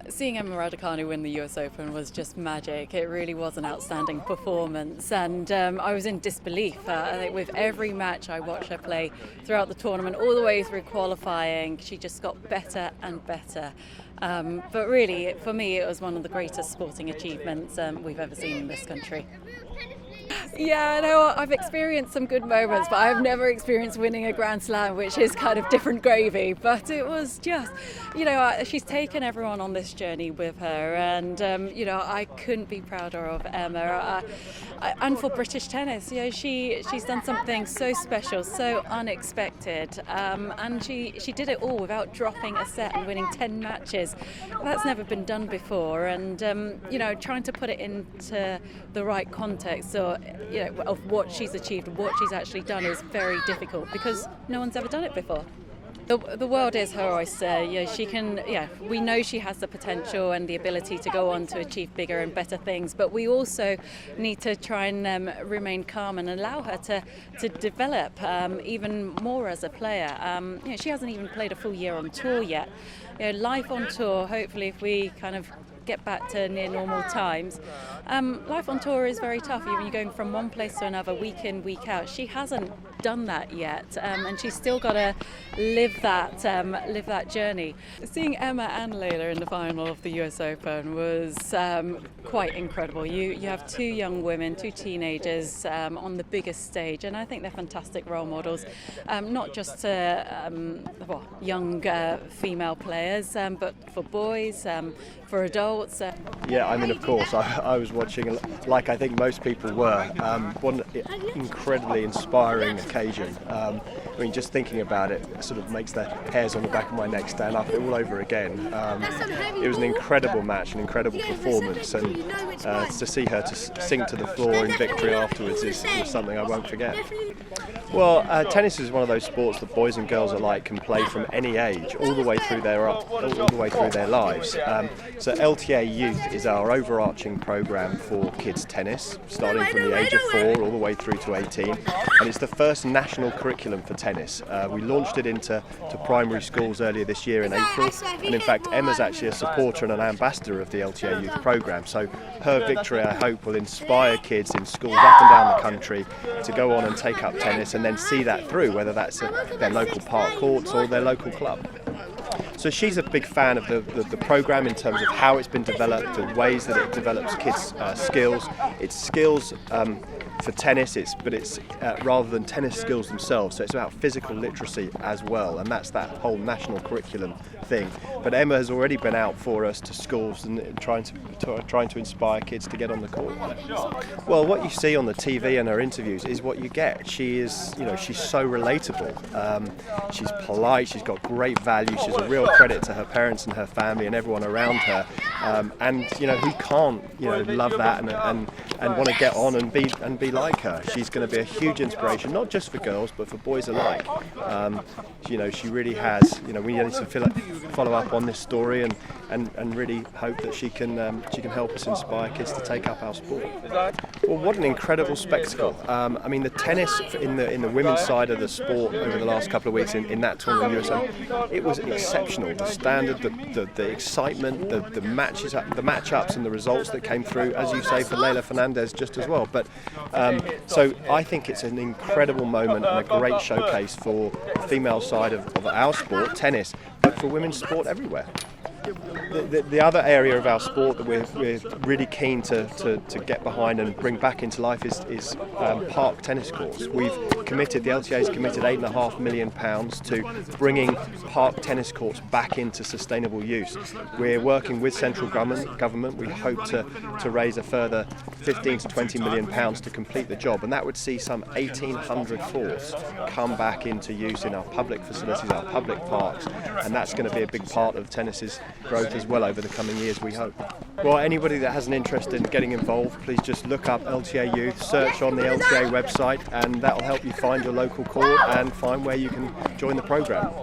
Seeing Emma Raducanu win the US Open was just magic. It really was an outstanding performance, and I was in disbelief. I think with every match I watched her play throughout the tournament, all the way through qualifying, she just got better and better. But really, for me, it was one of the greatest sporting achievements we've ever seen in this country. Yeah, no, I've experienced some good moments, but I've never experienced winning a Grand Slam, which is kind of different gravy. But it was just, she's taken everyone on this journey with her, and, I couldn't be prouder of Emma. And for British tennis, she's done something so special, so unexpected, and she did it all without dropping a set and winning 10 matches. That's never been done before, and, trying to put it into the right context, of what she's achieved, what she's actually done is very difficult because no one's ever done it before. The world is her oyster. She can. We know she has the potential and the ability to go on to achieve bigger and better things. But we also need to try and remain calm and allow her to develop even more as a player. She hasn't even played a full year on tour yet. Life on tour. Hopefully, if we kind of get back to near normal times. Life on tour is very tough. You're going from one place to another, week in, week out. She hasn't done that yet, and she's still got to live that journey. Seeing Emma and Layla in the final of the US Open was quite incredible. You have two young women, two teenagers on the biggest stage, and I think they're fantastic role models, not just young female players, but for boys, for adults. Yeah, of course, I was watching, like I think most people were, one incredibly inspiring occasion. Just thinking about it sort of makes the hairs on the back of my neck stand up all over again. It was an incredible match, an incredible performance, and to see her to sink to the floor in victory afterwards is something I won't forget. Well, tennis is one of those sports that boys and girls alike can play from any age, all the way through their lives. So LTA Youth is our overarching program for kids tennis, starting from the age of 4 all the way through to 18, and it's the first national curriculum for tennis. We launched it into primary schools earlier this year in April, and in fact Emma's actually a supporter and an ambassador of the LTA Youth program, so her victory, I hope, will inspire kids in schools up and down the country to go on and take up tennis and then see that through, whether that's their local park courts or their local club. So she's a big fan of the program in terms of how it's been developed, the ways that it develops kids' skills. It's skills for tennis, but it's rather than tennis skills themselves. So it's about physical literacy as well, and that's that whole national curriculum thing. But Emma has already been out for us to schools and trying to inspire kids to get on the court. Well, what you see on the TV and her interviews is what you get. She is, she's so relatable. She's polite. She's got great value. She's a real credit to her parents and her family and everyone around her. And who can't love that and want to get on and be like her. She's going to be a huge inspiration, not just for girls but for boys alike. She really has. We need to follow up on this story and really hope that she can help us inspire kids to take up our sport. Well, what an incredible spectacle! The tennis in the women's side of the sport over the last couple of weeks in that tournament, US Open, it was exceptional. The standard, the excitement, the matchups, and the results that came through, as you say, for Leylah Fernandez just as well. But so I think it's an incredible moment and a great showcase for the female side of our sport, tennis, but for women's sport everywhere. The other area of our sport that we're really keen to get behind and bring back into life is park tennis courts. The LTA's committed £8.5 million to bringing park tennis courts back into sustainable use. We're working with central government. We hope to raise a further £15 to £20 million to complete the job, and that would see some 1,800 courts come back into use in our public facilities, our public parks, and that's going to be a big part of tennis's growth as well over the coming years, we hope. Well, anybody that has an interest in getting involved, please just look up LTA Youth, search on the LTA website, and that'll help you find your local court and find where you can join the program.